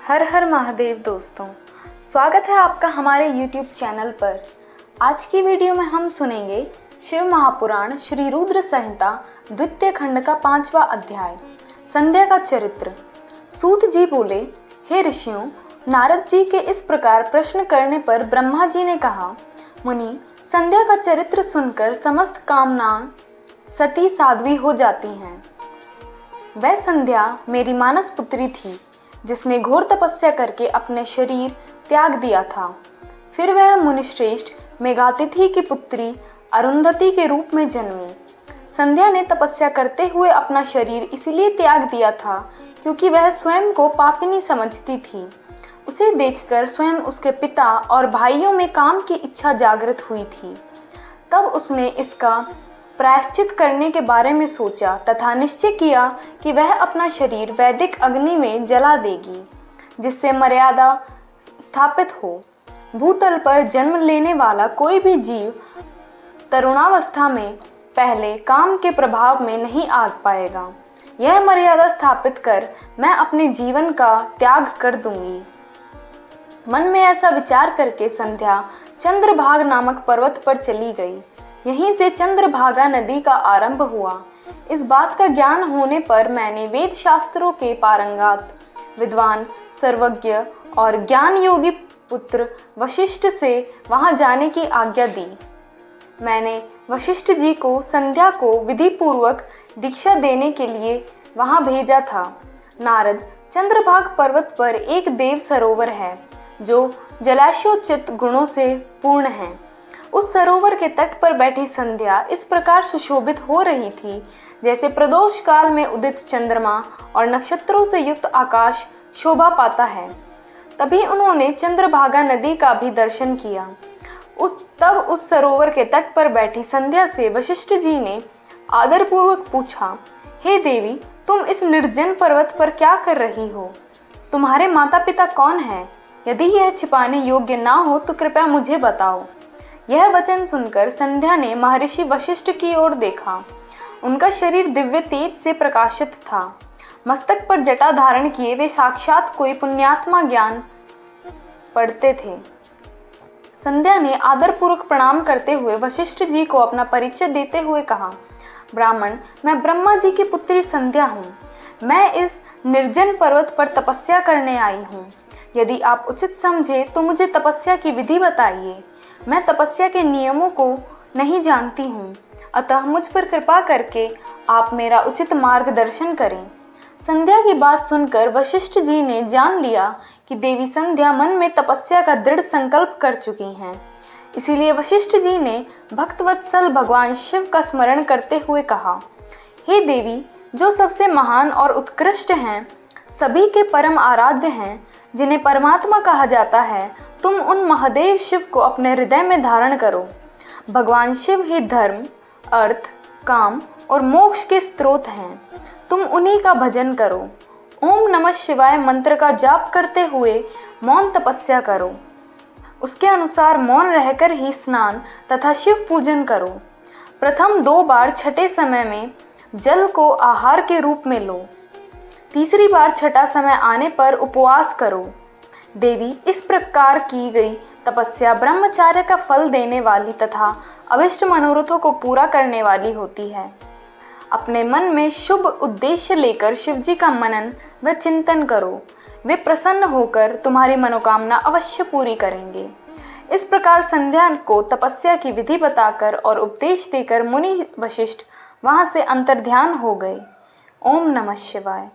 हर हर महादेव दोस्तों, स्वागत है आपका हमारे YouTube चैनल पर। आज की वीडियो में हम सुनेंगे शिव महापुराण श्री रुद्र संहिता द्वितीय खंड का 5वां अध्याय, संध्या का चरित्र। सूत जी बोले, हे ऋषियों, नारद जी के इस प्रकार प्रश्न करने पर ब्रह्मा जी ने कहा, मुनि, संध्या का चरित्र सुनकर समस्त कामनाएं सती साध्वी हो जाती हैं। वह संध्या मेरी मानस पुत्री थी, जिसने घोर तपस्या करके अपने शरीर त्याग दिया था। फिर वह मुनिश्रेष्ठ मेघातिथि की पुत्री अरुंधति के रूप में जन्मी। संध्या ने तपस्या करते हुए अपना शरीर इसलिए त्याग दिया था क्योंकि वह स्वयं को पापिनी समझती थी। उसे देखकर स्वयं उसके पिता और भाइयों में काम की इच्छा जागृत हुई थी। तब उसने इसका प्रायश्चित करने के बारे में सोचा तथा निश्चय किया कि वह अपना शरीर वैदिक अग्नि में जला देगी, जिससे मर्यादा स्थापित हो। भूतल पर जन्म लेने वाला कोई भी जीव तरुणावस्था में पहले काम के प्रभाव में नहीं आ पाएगा। यह मर्यादा स्थापित कर मैं अपने जीवन का त्याग कर दूंगी। मन में ऐसा विचार करके संध्या चंद्रभाग नामक पर्वत पर चली गई। यहीं से चंद्रभागा नदी का आरंभ हुआ। इस बात का ज्ञान होने पर मैंने वेद शास्त्रों के पारंगत विद्वान, सर्वज्ञ और ज्ञान योगी पुत्र वशिष्ठ से वहां जाने की आज्ञा दी। मैंने वशिष्ठ जी को संध्या को विधि पूर्वक दीक्षा देने के लिए वहां भेजा था। नारद, चंद्रभाग पर्वत पर एक देव सरोवर है जो जलाशयोचित गुणों से पूर्ण है। उस सरोवर के तट पर बैठी संध्या इस प्रकार सुशोभित हो रही थी जैसे प्रदोष काल में उदित चंद्रमा और नक्षत्रों से युक्त आकाश शोभा पाता है। तभी उन्होंने चंद्रभागा नदी का भी दर्शन किया। तब उस सरोवर के तट पर बैठी संध्या से वशिष्ठ जी ने आदरपूर्वक पूछा, हे देवी, तुम इस निर्जन पर्वत पर क्या कर रही हो? तुम्हारे माता पिता कौन हैं? यदि यह छिपाने योग्य ना हो तो कृपया मुझे बताओ। यह वचन सुनकर संध्या ने महर्षि वशिष्ठ की ओर देखा। उनका शरीर दिव्य तेज से प्रकाशित था। मस्तक पर जटा धारण किए वे साक्षात कोई पुण्यात्मा ज्ञान पढ़ते थे। संध्या ने आदरपूर्वक प्रणाम करते हुए वशिष्ठ जी को अपना परिचय देते हुए कहा, ब्राह्मण, मैं ब्रह्मा जी की पुत्री संध्या हूँ। मैं इस निर्जन पर्वत पर तपस्या करने आई हूँ। यदि आप उचित समझे तो मुझे तपस्या की विधि बताइए। मैं तपस्या के नियमों को नहीं जानती हूँ, अतः मुझ पर कृपा करके आप मेरा उचित मार्गदर्शन करें। संध्या की बात सुनकर वशिष्ठ जी ने जान लिया कि देवी संध्या मन में तपस्या का दृढ़ संकल्प कर चुकी हैं। इसीलिए वशिष्ठ जी ने भक्तवत्सल भगवान शिव का स्मरण करते हुए कहा, हे देवी, जो सबसे महान और उत्कृष्ट हैं, सभी के परम आराध्य हैं, जिन्हें परमात्मा कहा जाता है, तुम उन महादेव शिव को अपने हृदय में धारण करो। भगवान शिव ही धर्म, अर्थ, काम और मोक्ष के स्रोत हैं। तुम उन्हीं का भजन करो। ओम नमः शिवाय मंत्र का जाप करते हुए मौन तपस्या करो। उसके अनुसार मौन रहकर ही स्नान तथा शिव पूजन करो। प्रथम 2 बार छठे समय में जल को आहार के रूप में लो। तीसरी बार छठा समय आने पर उपवास करो। देवी, इस प्रकार की गई तपस्या ब्रह्मचार्य का फल देने वाली तथा अभिष्ट मनोरथों को पूरा करने वाली होती है। अपने मन में शुभ उद्देश्य लेकर शिव जी का मनन व चिंतन करो। वे प्रसन्न होकर तुम्हारी मनोकामना अवश्य पूरी करेंगे। इस प्रकार संध्या को तपस्या की विधि बताकर और उपदेश देकर मुनि वशिष्ठ वहां से अंतर्ध्यान हो गए। ओम नमः शिवाय।